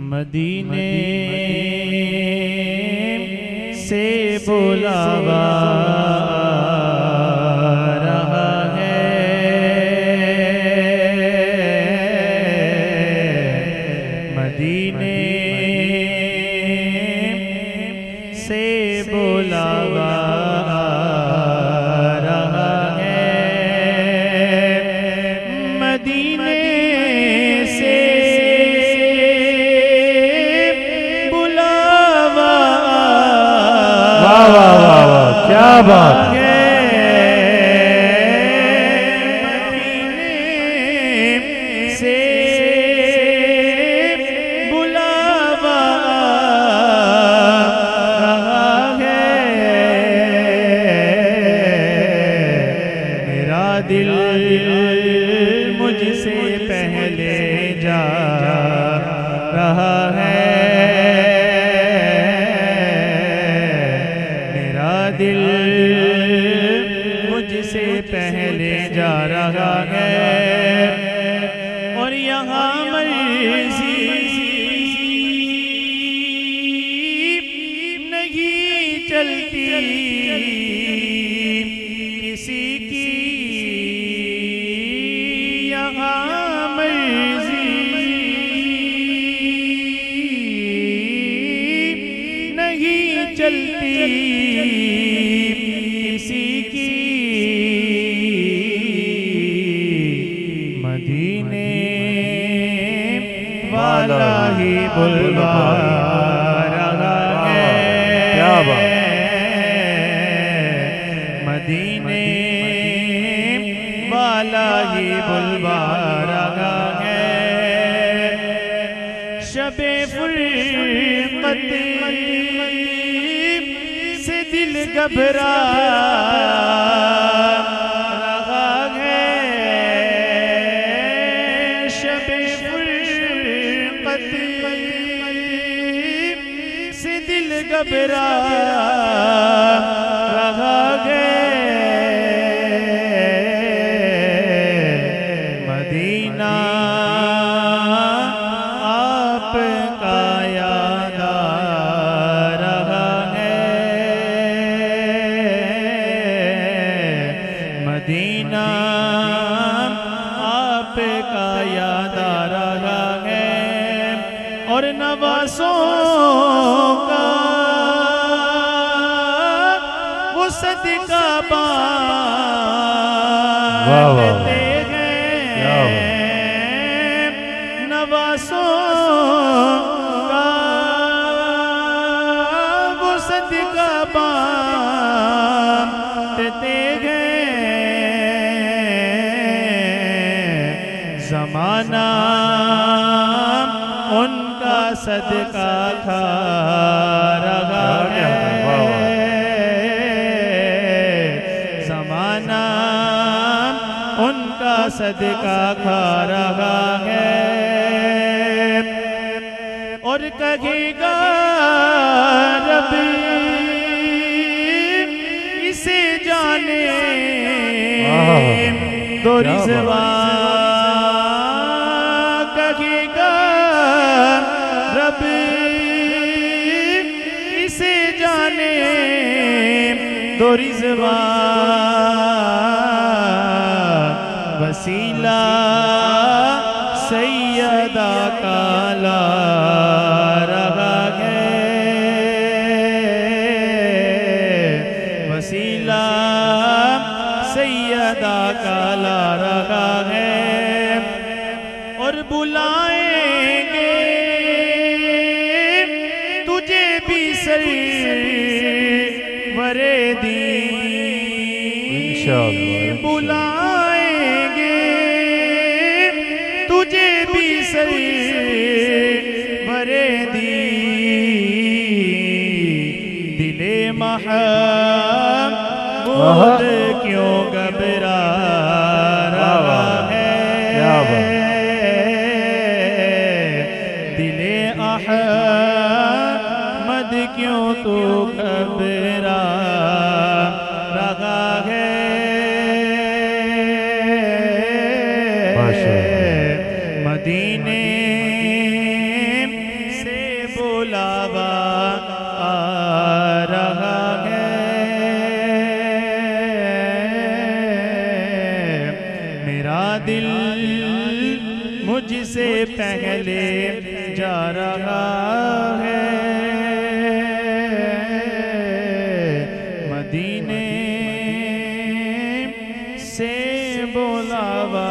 मदीने से बुलावा रहा है, मदीने से बुलावा रहा है, मदीने से बुलावा। वाह वाह वाह वाह, क्या बात है। मदीने से बुलावा रहा है, मेरा दिल मुझसे पहले जा रहा है, मेरा दिल मुझसे पहले जा रहा है, और यहाँ मर्जी नहीं चलती किसी की, यहाँ मर्जी नहीं चलती किसी की, मदीने वाला ही बुलवा रहा है, क्या बात। मदीने वाला ही बुलवा रहा है, शबे फुरकत से दिल घबरा रहा है, शबे फुरकत से दिल घबरा रहा है, मदीना आपका याद आ रहा है, मदीना आपका याद आ रहा है, और नवासों का वो सदका बांटते हैं, नवासों का वो सदका बांटते हैं, ज़माना उनका सदका खा रहा है, ज़माना उनका सदका खा रहा है, और कहेगा रब इसे जाने दो रिज़वा, कहेगा रब इसे जाने दो रिज़वा, वसीला सैयदा का ला रहा है, वसीला सैयदा का ला रहा है, और बुलाएंगे तुझे भी सरवरे दी, इंशाअल्लाह बुलाएंगे तुझे भी सरवरे दी, दिले महमूद क्यों घबरा रहा है, दिले अहमद क्यों तू घबरा रहा है, मदीने बुलावा आ रहा है। मेरा दिल मुझसे पहले जा रहा है। मदीने से बुलावा